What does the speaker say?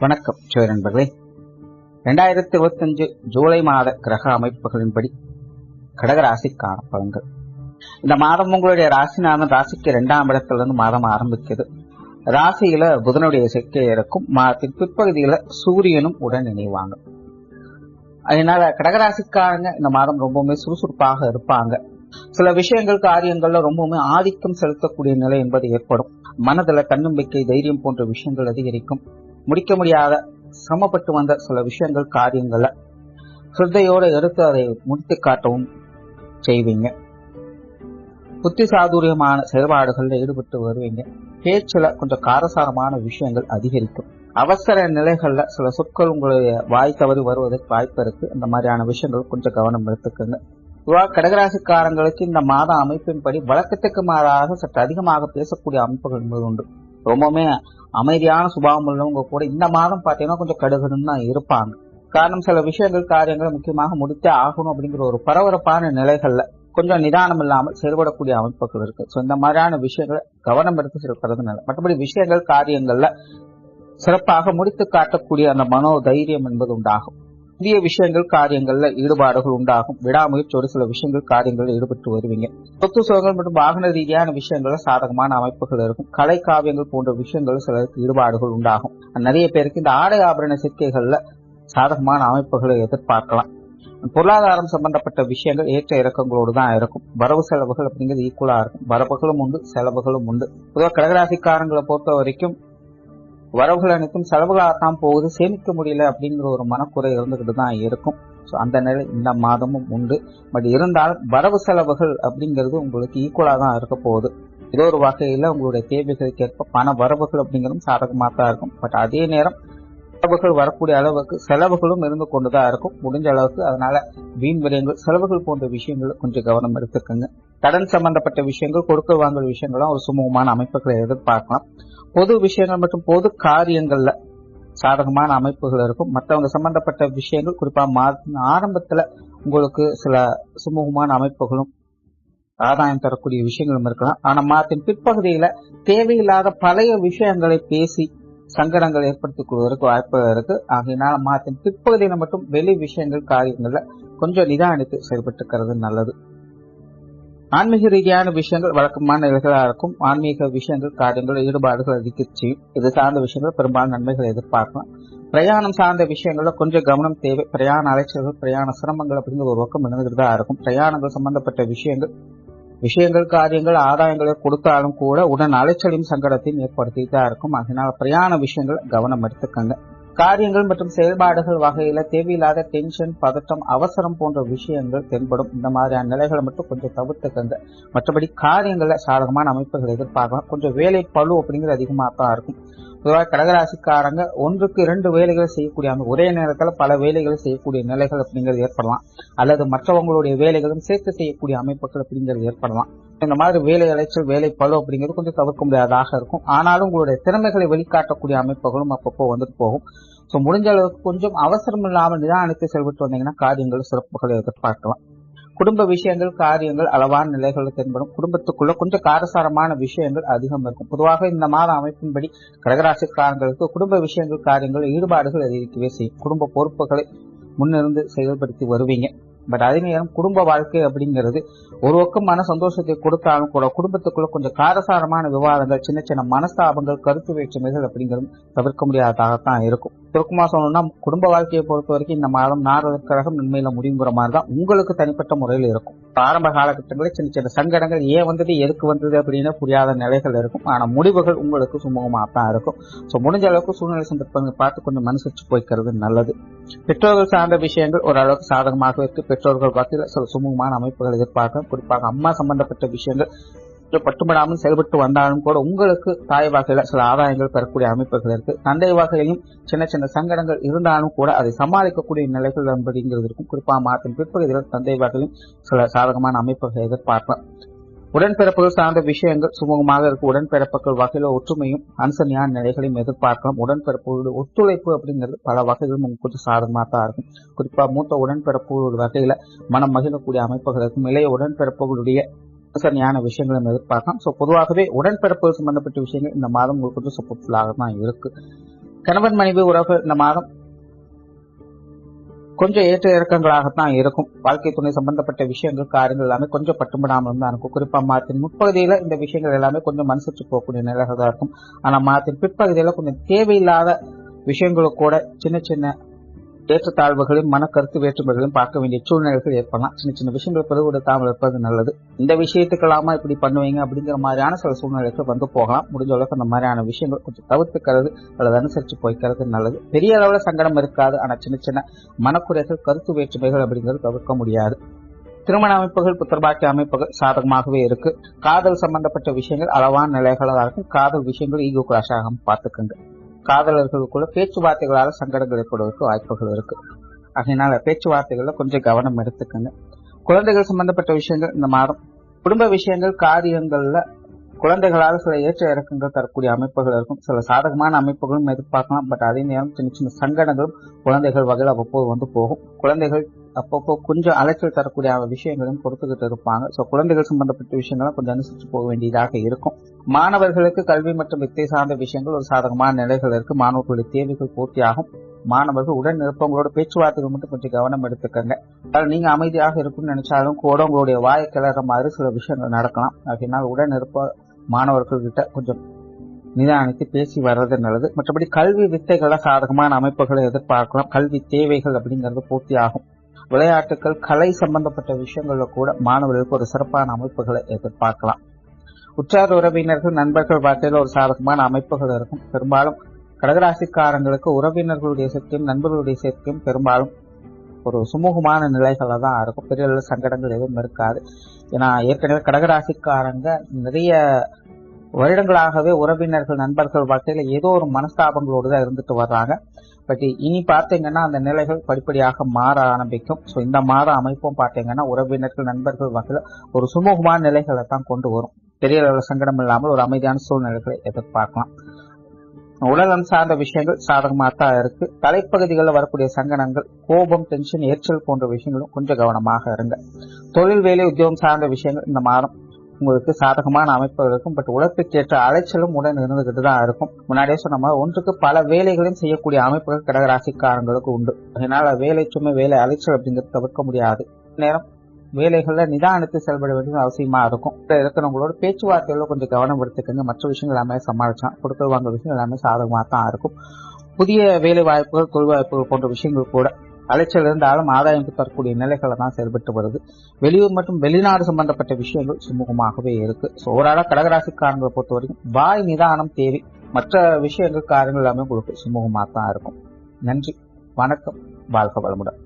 வணக்கம் சிவ நண்பர்களே. 2025 ஜூலை மாத கிரக அமைப்புகளின்படி கடகராசிக்கான பலன்கள். இந்த மாதம் உங்களுடைய ராசிநாதன் ராசிக்கு 2ஆம் இடத்திலிருந்து மாதம் ஆரம்பிக்குது. ராசியில புதனுடைய சேர்க்கை இருக்கும். மாதத்தின் பிற்பகுதியில சூரியனும் உடன் இணைவாங்க. அதனால கடகராசிக்காரங்க இந்த மாதம் ரொம்பவுமே சுறுசுறுப்பாக இருப்பாங்க. சில விஷயங்கள் காரியங்கள்ல ரொம்பவுமே ஆதிக்கம் செலுத்தக்கூடிய நிலை என்பது ஏற்படும். மனதுல தன்னம்பிக்கை, தைரியம் போன்ற விஷயங்கள் அதிகரிக்கும். முடிக்க முடியாத சிரமப்பட்டு வந்த சில விஷயங்கள் காரியங்களை சிரத்தையோடு எடுத்து அதை முடித்து காட்டவும் செய்வீங்க. புத்தி சாதுரியமான செயல்பாடுகளில் ஈடுபட்டு வருவீங்க. பேச்சுல கொஞ்சம் காரசாரமான விஷயங்கள் அதிகரிக்கும். அவசர நிலைகள்ல சில சொற்கள் உங்களுடைய வாய் தவறி வருவதற்கு வாய்ப்பு இருக்கு. இந்த மாதிரியான விஷயங்கள் கொஞ்சம் கவனம் எடுத்துக்கோங்க. கடகராசிக்காரங்களுக்கு இந்த மாத அமைப்பின்படி வழக்கத்துக்கு மாறாக சற்று அதிகமாக பேசக்கூடிய அமைப்புகள் என்பது உண்டு. ரொம்பவுமே அமைதியான சுபாவம் உள்ளவங்க கூட இந்த மாதம் பார்த்தீங்கன்னா கொஞ்சம் கடுகடுன்னு தான் இருப்பாங்க. காரணம், சில விஷயங்கள் காரியங்களை முக்கியமாக முடித்தே ஆகணும் அப்படிங்கிற ஒரு பரபரப்பான நிலைகள்ல கொஞ்சம் நிதானம் இல்லாமல் செயல்படக்கூடிய அமைப்புகள் இருக்கு. ஸோ இந்த மாதிரியான விஷயங்களை கவனம் எடுத்து செயல்படுறது நல்லது. மற்றபடி விஷயங்கள் காரியங்கள்ல சிறப்பாக முடித்து காட்டக்கூடிய அந்த மனோ தைரியம் என்பது உண்டாகும். புதிய விஷயங்கள் காரியங்கள்ல ஈடுபாடுகள் உண்டாகும். விடாமுயற்சியோடு சில விஷயங்கள் காரியங்களில் ஈடுபட்டு வருவீங்க. சொத்து சுகங்கள் மற்றும் வாகன ரீதியான விஷயங்கள்ல சாதகமான அமைப்புகள் இருக்கும். கலை காவியங்கள் போன்ற விஷயங்கள் சிலருக்கு ஈடுபாடுகள் உண்டாகும். நிறைய பேருக்கு இந்த ஆடை ஆபரண சேர்க்கைகள்ல சாதகமான அமைப்புகளை எதிர்பார்க்கலாம். பொருளாதாரம் சம்பந்தப்பட்ட விஷயங்கள் ஏற்ற இறக்கங்களோடு தான் இருக்கும். வரவு செலவுகள் அப்படிங்கிறது ஈக்குவலா இருக்கும். வரவுகளும் உண்டு, செலவுகளும் உண்டு. பொதுவாக கடகராசிக்காரங்களை பொறுத்த வரைக்கும் வரவுகள் அனைத்தும் செலவுகளாகத்தான் போகுது, சேமிக்க முடியல அப்படிங்கிற ஒரு மனக்குறை இருந்துகிட்டு தான் இருக்கும். ஸோ அந்த நிலை இந்த மாதமும் உண்டு. பட் இருந்தாலும் வரவு செலவுகள் அப்படிங்கிறது உங்களுக்கு ஈக்குவலாக தான் இருக்க போகுது. ஏதோ ஒரு வகையில் உங்களுடைய தேவைகளுக்கு ஏற்ப பண வரவுகள் அப்படிங்கிறதும் சாதகமாக தான் இருக்கும். பட் அதே நேரம் செலவுகள் வரக்கூடிய அளவுக்கு செலவுகளும் இருந்து கொண்டுதான் இருக்கும் முடிஞ்ச அளவுக்கு. அதனால வீண் விரயங்கள், செலவுகள் போன்ற விஷயங்கள் கொஞ்சம் கவனம் எடுத்துக்கோங்க. கடன் சம்பந்தப்பட்ட விஷயங்கள், கொடுக்க வாங்கல் விஷயங்களும் ஒரு சுமூகமான அமைப்புகளை எதிர்பார்க்கலாம். பொது விஷயங்கள் மற்றும் பொது காரியங்கள்ல சாதகமான அமைப்புகள் இருக்கும். மற்றவங்க சம்பந்தப்பட்ட விஷயங்கள் குறிப்பா மாதத்தின் ஆரம்பத்துல உங்களுக்கு சில சுமூகமான அமைப்புகளும் ஆதாயம் தரக்கூடிய விஷயங்களும் இருக்கலாம். ஆனா மாதத்தின் பிற்பகுதியில தேவையில்லாத பழைய விஷயங்களை பேசி சங்கடங்கள் ஏற்படுத்திக் கொள்வதற்கு வாய்ப்பு இருக்கு. ஆகையினால மாதத்தின் பிற்பகுதியில மட்டும் வெளி விஷயங்கள் காரியங்கள்ல கொஞ்சம் நிதானித்து செயல்பட்டுக்கிறது நல்லது. ஆன்மீக ரீதியான விஷயங்கள் வழக்கமான நிலைகளாக இருக்கும். ஆன்மீக விஷயங்கள் காரியங்கள் ஈடுபாடுகள் அதிகரிச்சு இது சார்ந்த விஷயங்கள் பெரும்பாலும் நன்மைகளை எதிர்பார்க்கலாம். பிரயாணம் சார்ந்த விஷயங்கள்ல கொஞ்சம் கவனம் தேவை. பிரயாண அலைச்சல்கள், பிரயாண சிரமங்கள் அப்படிங்கிற ஒரு பக்கம் நடந்துகிட்டு தான் இருக்கும். பிரயாணங்கள் சம்பந்தப்பட்ட விஷயங்கள் காரியங்கள் ஆதாயங்களை கொடுத்தாலும் கூட உடன் அலைச்சலையும் சங்கடத்தையும் ஏற்படுத்திட்டு தான் இருக்கும். அதனால பிரயாண விஷயங்கள் கவனம் எடுத்துக்கங்க. காரியங்கள் மற்றும் செயல்பாடுகள் வகையில தேவையில்லாத டென்ஷன், பதட்டம், அவசரம் போன்ற விஷயங்கள் தென்படும். இந்த மாதிரியான நிலைகளை மட்டும் கொஞ்சம் தவிர்த்துக்கங்க. மற்றபடி காரியங்கள்ல சாதகமான அமைப்புகள் எதிர்பார்க்கலாம். கொஞ்சம் வேலை பளு அப்படிங்கிறது அதிகமாக தான் இருக்கும். பொதுவாக கடகராசிக்காரங்க 1க்கு 2 வேலைகளை செய்யக்கூடிய ஒரே நேரத்தில் பல வேலைகளை செய்யக்கூடிய நிலைகள் அப்படிங்கிறது ஏற்படலாம். அல்லது மற்றவங்களுடைய வேலைகளும் சேர்த்து செய்யக்கூடிய அமைப்புகள் அப்படிங்கிறது ஏற்படலாம். இந்த மாதிரி வேலை அலைச்சல், வேலை பளு அப்படிங்கிறது கொஞ்சம் தவிர்க்க முடியாததாக இருக்கும். ஆனாலும் உங்களுடைய திறமைகளை வெளிக்காட்டக்கூடிய அமைப்புகளும் அப்பப்போ வந்துட்டு போகும். ஸோ முடிஞ்ச அளவுக்கு கொஞ்சம் அவசரம் இல்லாமல் நிதானித்து செயல்பட்டு வந்தீங்கன்னா காரியங்கள் சிறப்புகளை எதிர்பார்க்கலாம். குடும்ப விஷயங்கள் காரியங்கள் அளவான நிலைகளில் தென்படும். குடும்பத்துக்குள்ள கொஞ்சம் காரசாரமான விஷயங்கள் அதிகம் இருக்கும். பொதுவாக இந்த மாத அமைப்பின்படி கடகராசிக்காரங்களுக்கு குடும்ப விஷயங்கள் காரியங்கள் ஈடுபாடுகள் அதிகரிக்கவே செய்யும். குடும்ப பொறுப்புகளை முன்னிருந்து செயல்படுத்தி வருவீங்க. பட் அதே நேரம் குடும்ப வாழ்க்கை அப்படிங்கிறது ஒரு பக்கம் மன சந்தோஷத்தை கொடுத்தாலும் கூட குடும்பத்துக்குள்ள கொஞ்சம் காரசாரமான விவாதங்கள், சின்ன சின்ன மனஸ்தாபங்கள், கருத்து வேற்றுமைகள் அப்படிங்கிறது தவிர்க்க முடியாததாகத்தான் இருக்கும். சுருக்கமா சொல்லணும்னா குடும்ப வாழ்க்கையை பொறுத்த வரைக்கும் இந்த மாதம் நாரதக்கிரகம் நன்மையில முடிவுங்கிற மாதிரி தான் உங்களுக்கு தனிப்பட்ட முறையில் இருக்கும். ஆரம்ப காலகட்டங்களில் சின்ன சின்ன சங்கடங்கள் ஏன் வந்தது, எதுக்கு வந்தது அப்படின்னு புரியாத நிலைகள் இருக்கும். ஆனா முடிவுகள் உங்களுக்கு சுமூகமாக தான் இருக்கும். ஸோ முடிஞ்ச அளவுக்கு சூழ்நிலை சந்தர்ப்பங்களை பார்த்து கொஞ்சம் மனசிச்சு போய்க்கிறது நல்லது. பெற்றோர்கள் சார்ந்த விஷயங்கள் ஓரளவுக்கு சாதகமாக இருக்கு. பெற்றோர்கள் வகையில் சில சுமூகமான அமைப்புகள் எதிர்பார்க்க, குறிப்பாக அம்மா சம்பந்தப்பட்ட விஷயங்கள் பட்டுப்படாமல் செயல்பட்டு வந்தாலும் கூட உங்களுக்கு தாய் வகையில சில ஆதாயங்கள் பெறக்கூடிய அமைப்புகள் இருக்கு. தந்தை வகையிலும் சின்ன சின்ன சங்கடங்கள் இருந்தாலும் கூட அதை சமாளிக்கக்கூடிய நிலைகள் என்பதுங்கிறது இருக்கும். குறிப்பாக மாதத்தின் பிற்பகுதியில் தந்தை வகையிலும் சில சாதகமான அமைப்புகளை எதிர்பார்க்கலாம். உடன்பிறப்புகள் சார்ந்த விஷயங்கள் சுமூகமாக இருக்கும். உடன்பிறப்புகள் வகையில ஒற்றுமையும் அனுசரணையான நிலைகளையும் எதிர்பார்க்கலாம். உடன்பிறப்புகளுடைய ஒத்துழைப்பு அப்படிங்கிறது பல வகைகளும் உங்களுக்கு சாதகமாக தான் இருக்கும். குறிப்பா மூத்த உடன்பிறப்புகளுடைய வகையில மனம் மகிழக்கூடிய அமைப்புகள் இருக்கும். இளைய உடன்பிறப்புகளுடைய அனுசரணையான விஷயங்களும் எதிர்பார்க்கலாம். ஸோ பொதுவாகவே உடன்பிறப்புகள் சம்பந்தப்பட்ட விஷயங்கள் இந்த மாதம் உங்களுக்கு கொஞ்சம் சப்போர்ட்ஃபுல்லாக தான் இருக்கு. கணவன் மனைவி உறவு இந்த மாதம் கொஞ்சம் ஏற்ற இறக்கங்களாகத்தான் இருக்கும். வாழ்க்கை துணை சம்பந்தப்பட்ட விஷயங்கள் காரியங்கள் எல்லாமே கொஞ்சம் பட்டுப்படாமல் தான் இருக்கும். குறிப்பா மாதத்தின் முற்பகுதியில இந்த விஷயங்கள் எல்லாமே கொஞ்சம் மனசுச்சு போகக்கூடிய நிலைகள் தான் இருக்கும். ஆனா மாதத்தின் பிற்பகுதியில கொஞ்சம் தேவையில்லாத விஷயங்களும் கூட சின்ன சின்ன ஏற்றத்தாழ்வுகளையும் மனக்கருத்து வேற்றுமைகளையும் பார்க்க வேண்டிய சூழ்நிலைகள் ஏற்படலாம். சின்ன சின்ன விஷயங்களை பெருவிடுத்தாமல் இருப்பது நல்லது. இந்த விஷயத்துக்கெல்லாமா இப்படி பண்ணுவீங்க அப்படிங்கிற மாதிரியான சில சூழ்நிலைகள் வந்து போகலாம். முடிஞ்ச அளவுக்கு அந்த மாதிரியான விஷயங்கள் கொஞ்சம் தவிர்த்துக்கிறது அல்லது அனுசரிச்சு போய்க்கிறது நல்லது. பெரிய அளவுல சங்கடம் இருக்காது. ஆனா சின்ன சின்ன மனக்குறைகள் கருத்து வேற்றுமைகள் அப்படிங்கிறது தவிர்க்க முடியாது. திருமண அமைப்புகள் புத்திரபாக்கிய அமைப்புகள் சாதகமாகவே இருக்கு. காதல் சம்பந்தப்பட்ட விஷயங்கள் அளவான நிலைகளாக இருக்கும். காதல் விஷயங்கள் ஈகோ கிளாஷ் ஆகாம பார்த்துக்குங்க. காதலர்களுக்குள்ள பேச்சுவார்த்தைகளால சங்கடங்கள் ஏற்படுவதற்கு வாய்ப்புகள் இருக்கு. அதனால பேச்சுவார்த்தைகள்ல கொஞ்சம் கவனம் எடுத்துக்கங்க. குழந்தைகள் சம்பந்தப்பட்ட விஷயங்கள் இந்த மாதம் குடும்ப விஷயங்கள் காரியங்கள்ல குழந்தைகளால் சில ஏற்ற இறக்கங்கள் தரக்கூடிய அமைப்புகள் இருக்கும். சில சாதகமான அமைப்புகளும் எதிர்பார்க்கலாம். பட் அதே நேரம் சின்ன சின்ன சங்கடங்களும் குழந்தைகள் வகையில் அவ்வப்போது வந்து போகும். குழந்தைகள் அப்பப்போ கொஞ்சம் அலைச்சல் தரக்கூடிய விஷயங்களையும் கொடுத்துக்கிட்டு இருப்பாங்க. ஸோ குழந்தைகள் சம்பந்தப்பட்ட விஷயங்களும் கொஞ்சம் அனுசரித்து போக வேண்டியதாக இருக்கும். மாணவர்களுக்கு கல்வி மற்றும் வித்தை சார்ந்த விஷயங்கள் ஒரு சாதகமான நிலைகள் இருக்கு. மாணவர்களுடைய தேவைகள் பூர்த்தியாகும். மாணவர்கள் உடன் இருப்பவங்களோட பேச்சுவார்த்தைகள் மட்டும் கொஞ்சம் கவனம் எடுத்துக்கங்க. நீங்க அமைதியாக இருக்கும்னு நினைச்சாலும் கூட உங்களுடைய வாயை கிளற மாதிரி சில விஷயங்கள் நடக்கலாம். அதனால் உடன் இருப்ப மாணவர்கள் கிட்ட கொஞ்சம் நிதானித்து பேசி வர்றது நல்லது. மற்றபடி கல்வி வித்தைகள சாதகமான அமைப்புகளை எதிர்பார்க்கலாம். கல்வி தேவைகள் அப்படிங்கிறது பூர்த்தி ஆகும். விளையாட்டுகள் கலை சம்பந்தப்பட்ட விஷயங்கள்ல கூட மாணவர்களுக்கு ஒரு சிறப்பான அமைப்புகளை எதிர்பார்க்கலாம். உற்றார் உறவினர்கள் நண்பர்கள் வாழ்க்கையில ஒரு சாதகமான அமைப்புகள் இருக்கும். பெரும்பாலும் கடகராசிக்காரங்களுக்கு உறவினர்களுடைய சேர்க்கையும் நண்பர்களுடைய சேர்க்கையும் பெரும்பாலும் ஒரு சுமூகமான நிலைகளை தான் இருக்கும். பெரிய அளவு சங்கடங்கள் எதுவும் இருக்காது. ஏன்னா ஏற்கனவே கடகராசிக்காரங்க நிறைய வருடங்களாகவே உறவினர்கள் நண்பர்கள் வாழ்க்கையில ஏதோ ஒரு மனஸ்தாபங்களோடு தான் இருந்துட்டு வர்றாங்க. பட் இனி பார்த்தீங்கன்னா அந்த நிலைகள் படிப்படியாக மாற ஆரம்பிக்கும். ஸோ இந்த மாத அமைப்பும் பார்த்தீங்கன்னா உறவினர்கள் நண்பர்கள் வகையில ஒரு சுமூகமான நிலைகளை தான் கொண்டு வரும். பெரிய அளவில் சங்கடம் இல்லாமல் ஒரு அமைதியான சூழ்நிலைகளை எதிர்பார்க்கலாம். உடல்நலம் சார்ந்த விஷயங்கள் சாதகமாக தான் இருக்கு. தலைப்பகுதிகளில் வரக்கூடிய சங்கடங்கள் கோபம் டென்ஷன் எரிச்சல் போன்ற விஷயங்களும் கொஞ்சம் கவனமாக இருங்க. தொழில் வேலை உத்தியோகம் சார்ந்த விஷயங்கள் இந்த மாதம் உங்களுக்கு சாதகமான அமைப்பு இருக்கும். பட் உழைப்புக்கேற்ற அலைச்சலும் உடன் இருந்துகிட்டு தான் இருக்கும். முன்னாடியே சொன்ன மாதிரி ஒன்றுக்கு பல வேலைகளையும் செய்யக்கூடிய அமைப்புகள் கடகராசிக்காரங்களுக்கு உண்டு. அதனால வேலை சுமை வேலை அலைச்சல் அப்படிங்கிறது தவிர்க்க முடியாது. நேரம் வேலைகள்ல நிதானத்தை செயல்பட வேண்டியது அவசியமா இருக்கும். இருக்கிறவங்களோட பேச்சுவார்த்தைகளை கொஞ்சம் கவனம் எடுத்துக்கங்க. மற்ற விஷயங்கள் எல்லாமே சமாளிச்சான் கொடுக்கல் வாங்க விஷயம் எல்லாமே சாதகமாக தான் இருக்கும். புதிய வேலை வாய்ப்புகள் தொழில் வாய்ப்புகள் போன்ற விஷயங்கள் கூட அலைச்சல் இருந்தாலும் ஆதாயம் தரக்கூடிய நிலைகளை தான் செயல்பட்டு வருது. வெளியூர் மற்றும் வெளிநாடு சம்பந்தப்பட்ட விஷயங்கள் சுமூகமாகவே இருக்கு. ஸோ ஓவரால கடகராசிக்காரங்களை பொறுத்த வரைக்கும் வாய் நிதானம் தேவை. மற்ற விஷயங்கள் காரியங்கள் எல்லாமே உங்களுக்கு சுமூகமாக தான் இருக்கும். நன்றி, வணக்கம், வாழ்க வளமுடன்.